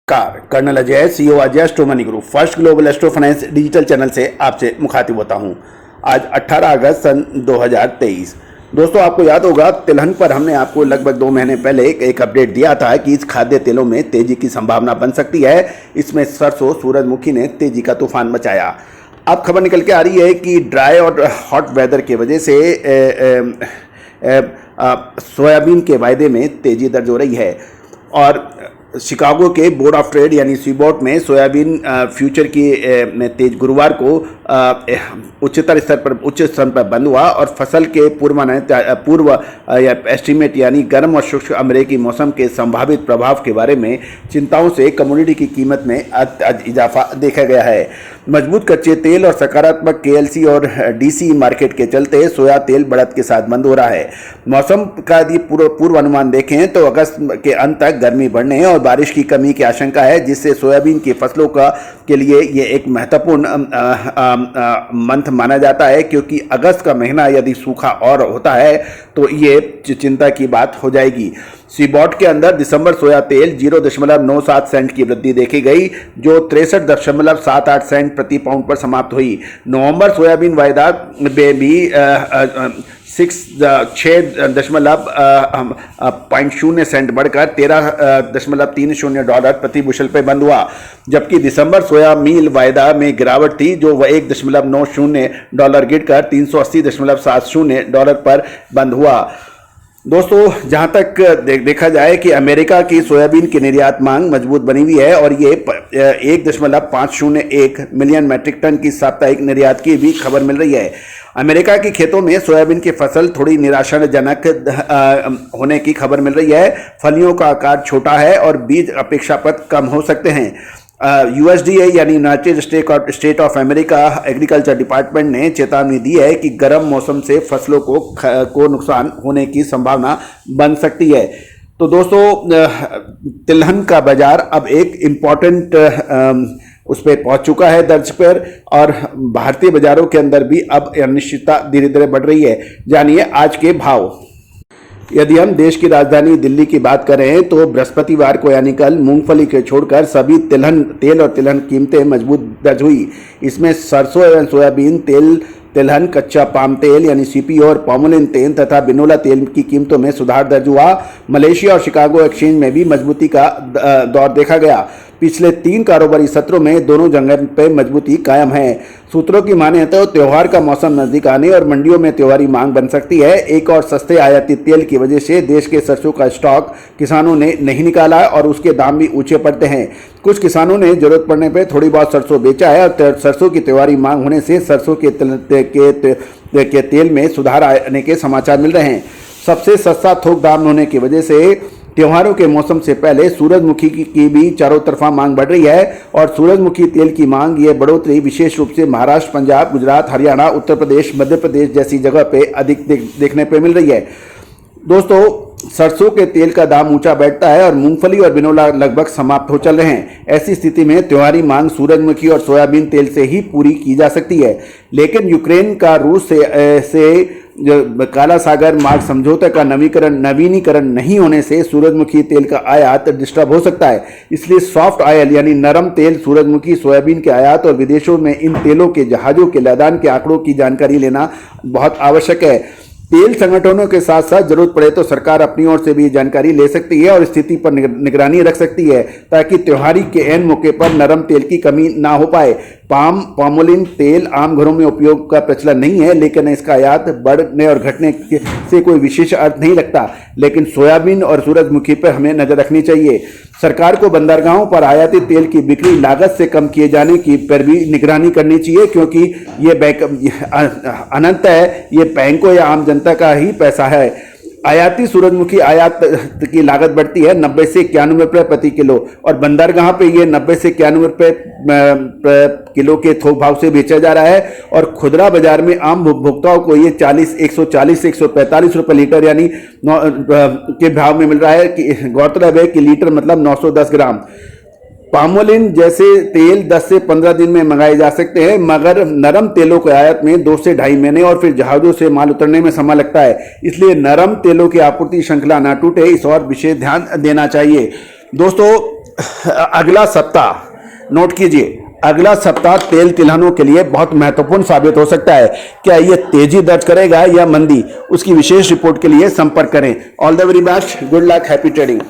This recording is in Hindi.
Car colonel Ajay CEO Ajay astro money group first global astro finance digital channel से आपसे मुखातिब होता हूं। आज 18 अगस्त सन 2023। दोस्तों, आपको याद होगा तिलहन पर हमने आपको लगभग 2 महीने पहले एक अपडेट दिया था कि इस खाद्य तेलों में तेजी की संभावना बन सकती है। इसमें सरसों सूरजमुखी ने तेजी का तूफान मचाया। अब खबर निकल के आ रही है कि ड्राई और हॉट वेदर की वजह से सोयाबीन के वायदे में तेजी दर्ज हो रही है और शिकागो के बोर्ड ऑफ ट्रेड यानी सीबोट में सोयाबीन फ्यूचर की तेज गुरुवार को उच्च स्तर पर बंद हुआ और फसल के पूर्व एस्टीमेट यानी गर्म और शुष्क अमेरिकी मौसम के संभावित प्रभाव के बारे में चिंताओं से कमोडिटी की कीमत में इजाफा देखा गया है। मजबूत कच्चे तेल और सकारात्मक केएलसी और डीसी मार्केट के चलते सोया तेल बढ़त के साथ बंद हो रहा है। मौसम का यदि पूर्व अनुमान देखें तो अगस्त के अंत तक गर्मी बढ़ने और बारिश की कमी की आशंका है, जिससे सोयाबीन की फसलों के लिए ये एक महत्वपूर्ण मंथ माना जाता है, क्योंकि अगस्त का महीना यदि सूखा और होता है तो ये चिंता की बात हो जाएगी। सीबॉट के अंदर दिसंबर सोया तेल 0.97 सेंट की वृद्धि देखी गई, जो 63.78 सेंट प्रति पाउंड पर समाप्त हुई। नवंबर सोयाबीन वायदा में भी 6.0 सेंट बढ़कर $13.30 प्रति बुशल पे बंद हुआ, जबकि दिसंबर सोया मील वायदा में गिरावट थी, जो वह $1.90 गिरकर $380.70 पर बंद हुआ। दोस्तों, जहां तक देखा जाए कि अमेरिका की सोयाबीन की निर्यात मांग मजबूत बनी हुई है और ये 1.501 मिलियन मैट्रिक टन की साप्ताहिक निर्यात की भी खबर मिल रही है। अमेरिका के खेतों में सोयाबीन की फसल थोड़ी निराशाजनक होने की खबर मिल रही है। फलियों का आकार छोटा है और बीज अपेक्षाकृत कम हो सकते हैं। यूएसडीए यानी United state of America agriculture department ने चेतावनी दी है कि गर्म मौसम से फसलों को नुकसान होने की संभावना बन सकती है। तो दोस्तों, तिलहन का बाजार अब एक इम्पॉर्टेंट उस पर पहुंच चुका है दर्ज पर, और भारतीय बाजारों के अंदर भी अब अनिश्चितता धीरे धीरे बढ़ रही है। जानिए आज के भाव। यदि हम देश की राजधानी दिल्ली की बात करें तो बृहस्पतिवार को यानी कल मूंगफली के छोड़कर सभी तेल और तिलहन कीमतें मजबूत दर्ज हुई। इसमें सरसों एवं सोयाबीन तेल, तिलहन, कच्चा पाम तेल यानी सीपीओ और पामोलिन तेल तथा बिनोला तेल की कीमतों में सुधार दर्ज हुआ। मलेशिया और शिकागो एक्सचेंज में भी मजबूती का दौर देखा गया। पिछले 3 कारोबारी सत्रों में दोनों जगह पे मजबूती कायम है। सूत्रों की माने तो त्यौहार का मौसम नजदीक आने और मंडियों में त्योहारी मांग बन सकती है। एक और सस्ते आयातित तेल की वजह से देश के सरसों का स्टॉक किसानों ने नहीं निकाला और उसके दाम भी ऊंचे पड़ते हैं। कुछ किसानों ने जरूरत पड़ने पर थोड़ी बहुत सरसों बेचा है और सरसों की त्योहारी मांग होने से सरसों के तेल में सुधार आने के समाचार मिल रहे हैं। सबसे सस्ता थोक दाम होने की वजह से त्योहारों के मौसम से पहले सूरजमुखी की भी चारों तरफा मांग बढ़ रही है और सूरजमुखी तेल की मांग ये बढ़ोतरी विशेष रूप से महाराष्ट्र, पंजाब, गुजरात, हरियाणा, उत्तर प्रदेश, मध्य प्रदेश जैसी जगह पे अधिक देखने पे मिल रही है। दोस्तों, सरसों के तेल का दाम ऊंचा बैठता है और मूंगफली और बिनोला लगभग समाप्त हो चल रहे हैं। ऐसी स्थिति में त्योहारी मांग सूरजमुखी और सोयाबीन तेल से ही पूरी की जा सकती है, लेकिन यूक्रेन का रूस से काला सागर मार्ग समझौते का नवीनीकरण नहीं होने से सूरजमुखी तेल का आयात डिस्टर्ब हो सकता है। इसलिए सॉफ्ट ऑयल यानी नरम तेल, सूरजमुखी, सोयाबीन के आयात और विदेशों में इन तेलों के जहाज़ों के लदान के आंकड़ों की जानकारी लेना बहुत आवश्यक है। तेल संगठनों के साथ साथ जरूरत पड़े तो सरकार अपनी ओर से भी जानकारी ले सकती है और स्थिति पर निगरानी रख सकती है, ताकि त्योहारी के ऐन मौके पर नरम तेल की कमी ना हो पाए। पामोलिन तेल आम घरों में उपयोग का प्रचलन नहीं है, लेकिन इसका आयात बढ़ने और घटने से कोई विशेष अर्थ नहीं लगता। लेकिन सोयाबीन और सूरजमुखी पर हमें नजर रखनी चाहिए। सरकार को बंदरगाहों पर आयातित तेल की बिक्री लागत से कम किए जाने की पर भी निगरानी करनी चाहिए, क्योंकि ये अनंत है, ये बैंकों या आम जनता का ही पैसा है। आयाती सूरजमुखी आयात की लागत बढ़ती है 90 से 91 रुपये प्रति किलो और बंदरगाह पे ये 90 से 91 रुपये किलो के थोक भाव से बेचा जा रहा है और खुदरा बाजार में आम उपभोक्ताओं को ये 140 से 145 रुपये लीटर यानी के भाव में मिल रहा है। कि गौरतलब है कि लीटर मतलब 910 ग्राम। पामोलिन जैसे तेल 10 से 15 दिन में मंगाए जा सकते हैं, मगर नरम तेलों के आयात में 2 से ढाई महीने और फिर जहाजों से माल उतरने में समय लगता है। इसलिए नरम तेलों की आपूर्ति श्रृंखला ना टूटे, इस और विशेष ध्यान देना चाहिए। दोस्तों, अगला सप्ताह नोट कीजिए, अगला सप्ताह तेल तिलहनों के लिए बहुत महत्वपूर्ण साबित हो सकता है। क्या ये तेजी दर्ज करेगा या मंदी? उसकी विशेष रिपोर्ट के लिए संपर्क करें। All the very best, good luck, happy trading.